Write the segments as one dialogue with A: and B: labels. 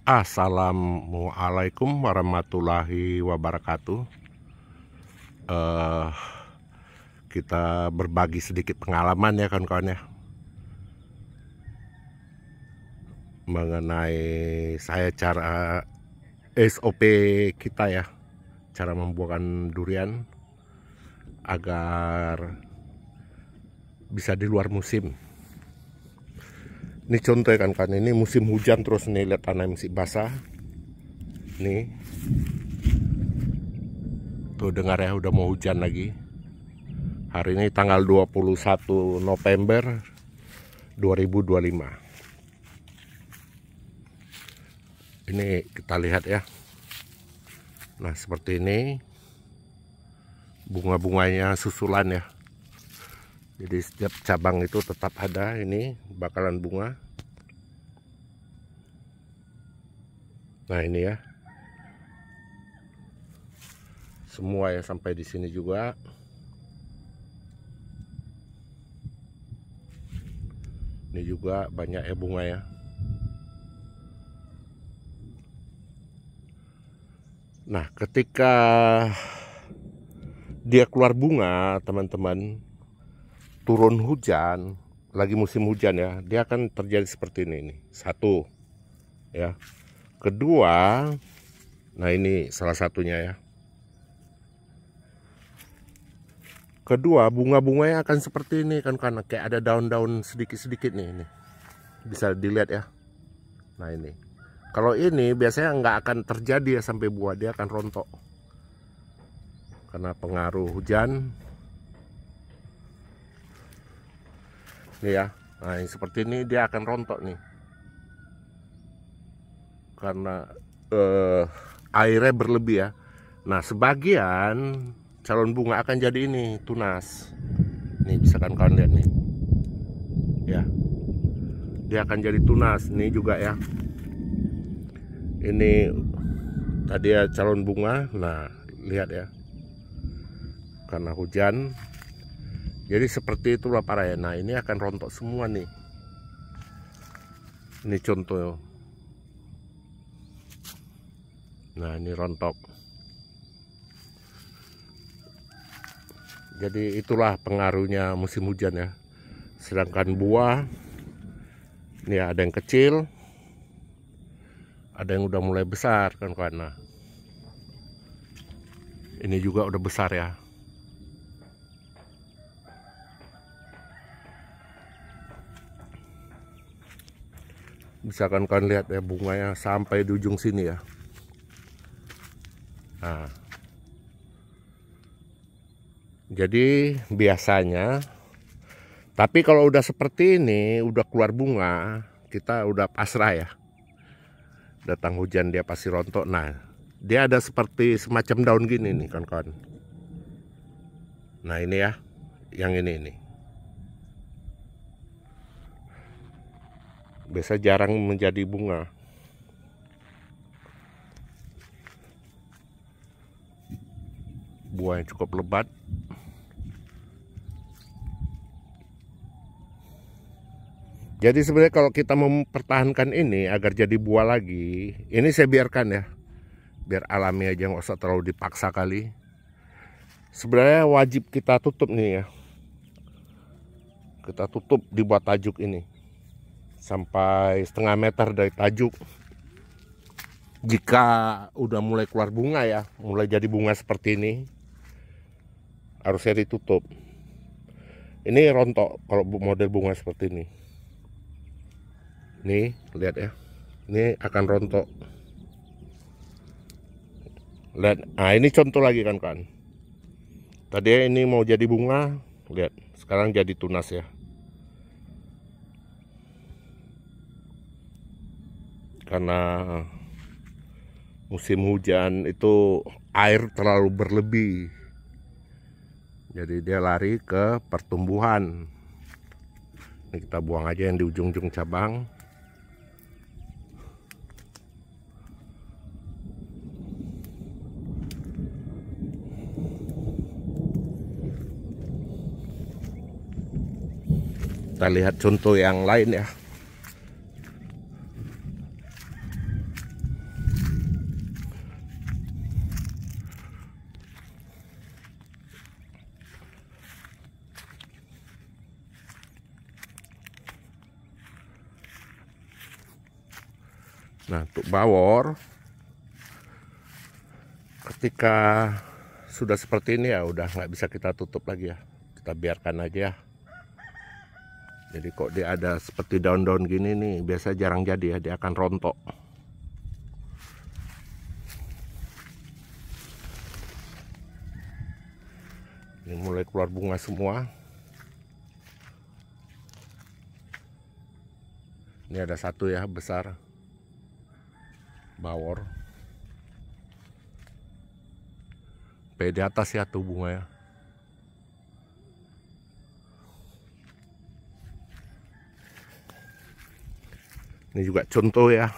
A: Assalamualaikum warahmatullahi wabarakatuh. Kita berbagi sedikit pengalaman ya kawan-kawan ya, mengenai cara SOP kita ya, cara membuahkan durian agar bisa di luar musim. Ini contoh ya kan, ini musim hujan terus nih, lihat tanah masih basah. Nih. Tuh dengar ya, udah mau hujan lagi. Hari ini tanggal 21 November 2025. Ini kita lihat ya. Nah, seperti ini. Bunga-bunganya susulan ya. Jadi setiap cabang itu tetap ada, ini bakalan bunga. Nah ini ya, semua ya sampai di sini juga. Ini juga banyak ya bunga ya. Nah ketika dia keluar bunga teman-teman, turun hujan, lagi musim hujan ya, dia akan terjadi seperti ini nih. Satu ya. Kedua, nah ini salah satunya ya. Kedua, bunga-bunganya akan seperti ini kan, karena kayak ada daun-daun sedikit-sedikit nih, ini bisa dilihat ya. Nah ini, kalau ini biasanya nggak akan terjadi ya sampai buah, dia akan rontok karena pengaruh hujan. Nih ya, nah yang seperti ini dia akan rontok nih, karena airnya berlebih ya. Nah sebagian calon bunga akan jadi ini tunas. Nih bisa kan kalian lihat nih, ya, dia akan jadi tunas. Ini juga ya, ini tadi ya calon bunga. Nah lihat ya, karena hujan. Jadi seperti itulah para ya. Nah ini akan rontok semua nih. Ini contoh. Nah ini rontok. Jadi itulah pengaruhnya musim hujan ya. Sedangkan buah, ini ada yang kecil, ada yang udah mulai besar kan kawan. Nah ini juga udah besar ya. Bisa kan kalian lihat ya, bunganya sampai di ujung sini ya. Nah, jadi biasanya, tapi kalau udah seperti ini, udah keluar bunga, kita udah pasrah ya. Datang hujan dia pasti rontok. Nah, dia ada seperti semacam daun gini nih kawan-kawan. Nah ini ya, yang ini nih. Biasa jarang menjadi bunga. Buahnya cukup lebat. Jadi sebenarnya kalau kita mempertahankan ini agar jadi buah lagi, ini saya biarkan ya, biar alami aja, nggak usah terlalu dipaksa kali. Sebenarnya wajib kita tutup nih ya, kita tutup di bawah tajuk ini sampai setengah meter dari tajuk. Jika udah mulai keluar bunga ya, mulai jadi bunga seperti ini, harusnya ditutup. Ini rontok kalau model bunga seperti ini. Nih lihat ya, ini akan rontok. Lihat, nah ini contoh lagi kan. Tadi ini mau jadi bunga, lihat sekarang jadi tunas ya. Karena musim hujan itu air terlalu berlebih, jadi dia lari ke pertumbuhan. Ini kita buang aja yang di ujung-ujung cabang. Kita lihat contoh yang lain ya. Nah, untuk bawor ketika sudah seperti ini ya udah nggak bisa kita tutup lagi ya, kita biarkan aja ya. Jadi kok dia ada seperti daun-daun gini nih, biasa jarang jadi ya, dia akan rontok. Ini mulai keluar bunga semua. Ini ada satu ya besar bawor. Di atas ya tuh bunga ya. Ini juga contoh ya.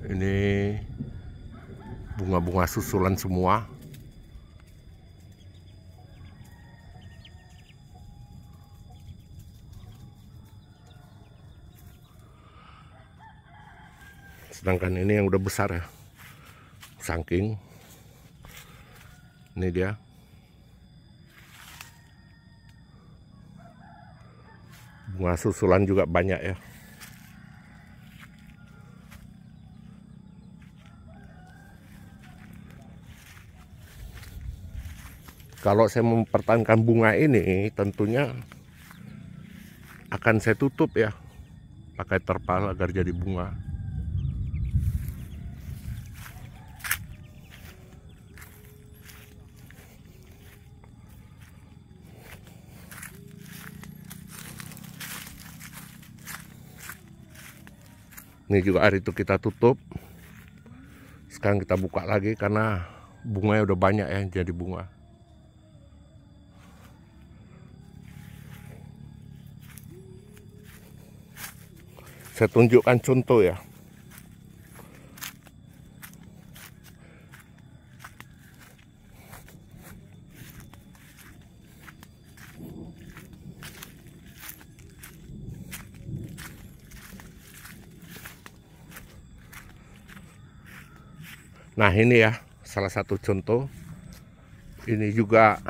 A: Ini bunga-bunga susulan semua. Sedangkan ini yang udah besar ya, saking ini dia. Bunga susulan juga banyak ya. Kalau saya mempertahankan bunga ini, tentunya akan saya tutup ya, pakai terpal agar jadi bunga. Ini juga hari itu kita tutup. Sekarang kita buka lagi karena bunganya udah banyak ya jadi bunga. Saya tunjukkan contoh ya. Nah ini ya salah satu contoh. Ini juga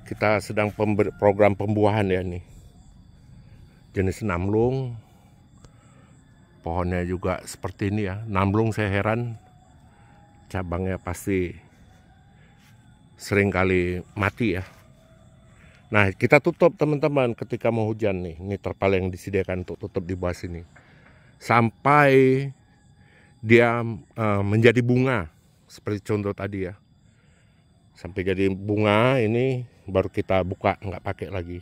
A: kita sedang program pembuahan ya nih. Jenis namlung. Pohonnya juga seperti ini ya. Namlung saya heran cabangnya pasti sering kali mati ya. Nah kita tutup teman-teman ketika mau hujan nih. Ini terpal yang disediakan untuk tutup di bawah sini. Sampai dia menjadi bunga seperti contoh tadi ya. Sampai jadi bunga ini baru kita buka, nggak pakai lagi.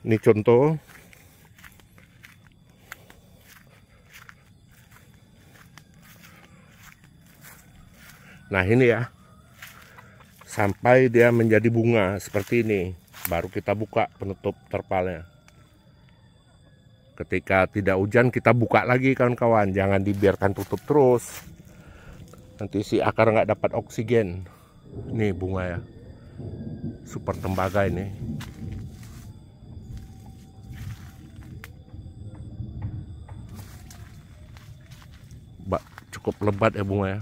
A: Ini contoh. Nah ini ya, sampai dia menjadi bunga seperti ini baru kita buka penutup terpalnya. Ketika tidak hujan kita buka lagi kawan-kawan, jangan dibiarkan tutup terus, nanti si akar nggak dapat oksigen. Ini bunga ya, super tembaga ini. Cukup lebat ya bunga ya.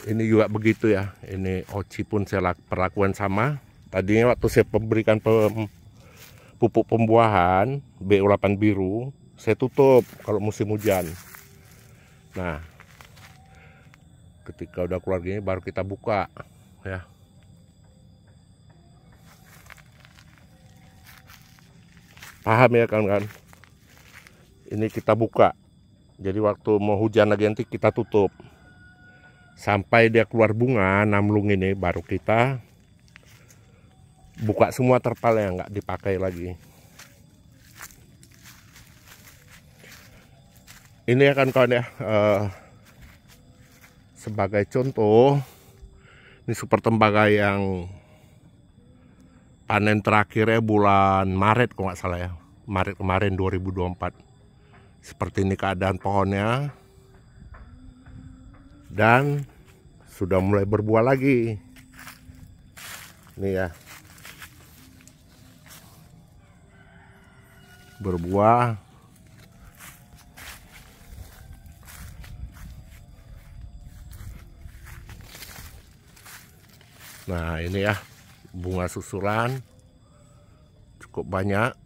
A: Ini juga begitu ya, ini oci pun saya perlakuan sama. Tadinya waktu saya memberikan pupuk pembuahan BU8 biru, saya tutup kalau musim hujan. Nah, ketika udah keluar gini baru kita buka ya. Paham ya kawan-kawan? Ini kita buka. Jadi waktu mau hujan lagi nanti kita tutup. Sampai dia keluar bunga namlung ini baru kita buka semua terpalnya, nggak dipakai lagi. Ini akan kawan ya, sebagai contoh, ini super tembaga yang panen terakhirnya bulan Maret kalau nggak salah ya, Maret kemarin 2024. Seperti ini keadaan pohonnya, dan sudah mulai berbuah lagi. Ini ya, berbuah. Nah ini ya, bunga susulan cukup banyak.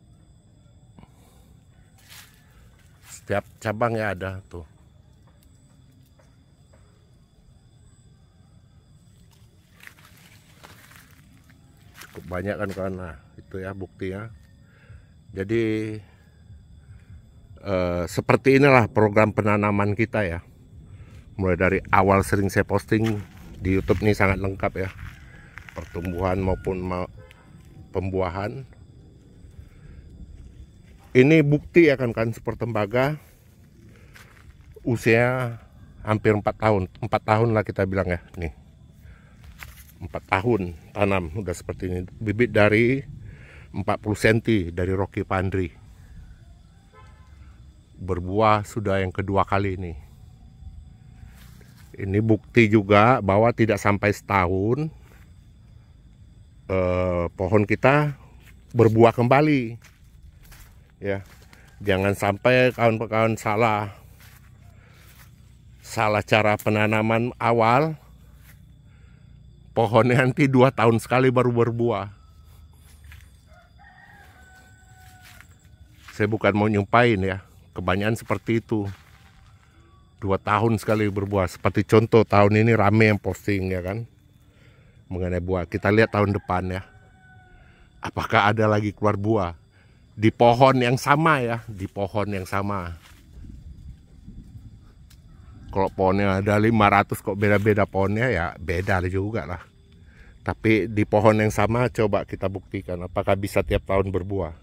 A: Setiap cabangnya ada tuh. Cukup banyak kan kawan. Nah itu ya buktinya. Jadi seperti inilah program penanaman kita ya. Mulai dari awal sering saya posting di YouTube, ini sangat lengkap ya, pertumbuhan maupun pembuahan. Ini bukti ya kan super tembaga, usia hampir 4 tahun, 4 tahun lah kita bilang ya. Nih 4 tahun tanam udah seperti ini. Bibit dari 40 cm dari Rocky Pandri, berbuah sudah yang kedua kali ini. Ini bukti juga bahwa tidak sampai setahun pohon kita berbuah kembali ya. Jangan sampai kawan-kawan salah cara penanaman awal, pohonnya nanti 2 tahun sekali baru berbuah. Saya bukan mau nyumpain ya, kebanyakan seperti itu, 2 tahun sekali berbuah. Seperti contoh tahun ini rame yang posting ya kan, mengenai buah. Kita lihat tahun depan ya, apakah ada lagi keluar buah di pohon yang sama ya, di pohon yang sama. Kalau pohonnya ada 500 kok beda-beda pohonnya, ya beda juga lah. Tapi di pohon yang sama coba kita buktikan apakah bisa tiap tahun berbuah.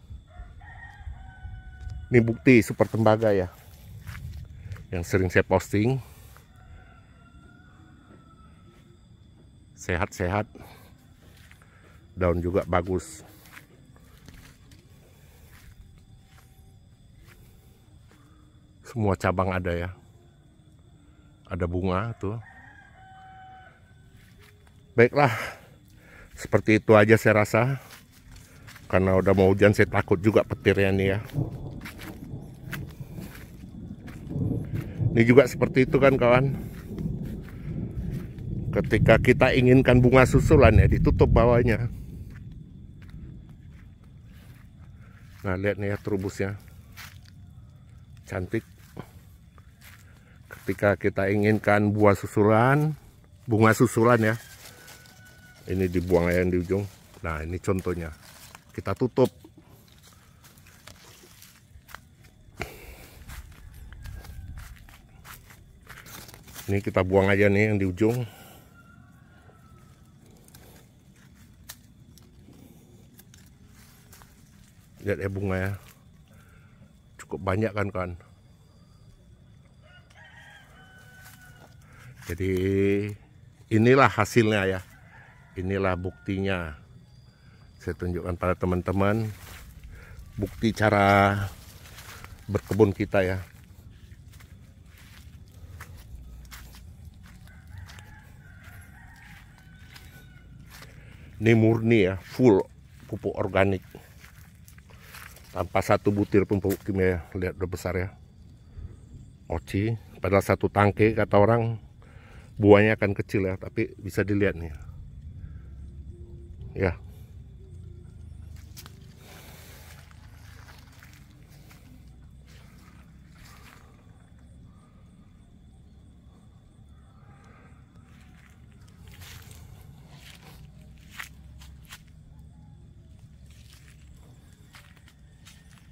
A: Ini bukti super tembaga ya, yang sering saya posting. Sehat-sehat, daun juga bagus. Semua cabang ada ya, ada bunga tuh. Baiklah, seperti itu aja saya rasa. Karena udah mau hujan, saya takut juga petirnya nih ya. Ini juga seperti itu kan kawan. Ketika kita inginkan bunga susulan ya, ditutup bawahnya. Nah lihat nih ya terubusnya, cantik. Ketika kita inginkan buah susulan, bunga susulan ya, ini dibuang aja yang di ujung. Nah ini contohnya, kita tutup. Ini kita buang aja nih yang di ujung. Lihat ya bunga ya, cukup banyak kan kawan. Jadi inilah hasilnya ya, inilah buktinya. Saya tunjukkan pada teman-teman bukti cara berkebun kita ya. Ini murni ya, full pupuk organik, tanpa satu butir pun pupuk kimia. Lihat udah besar ya, oci. Padahal satu tangkai kata orang buahnya akan kecil ya, tapi bisa dilihat nih ya.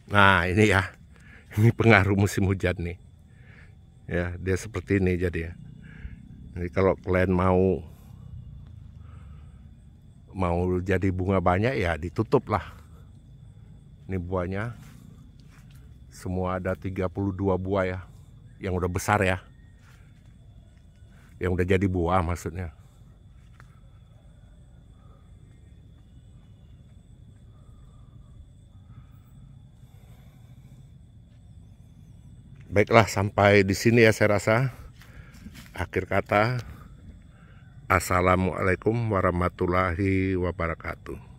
A: Nah ini ya, ini pengaruh musim hujan nih ya, dia seperti ini jadi ya. Jadi kalau kalian mau jadi bunga banyak ya ditutup lah. Ini buahnya semua ada 32 buah ya, yang udah besar ya, yang udah jadi buah maksudnya. Baiklah, sampai di sini ya saya rasa. Akhir kata, assalamualaikum warahmatullahi wabarakatuh.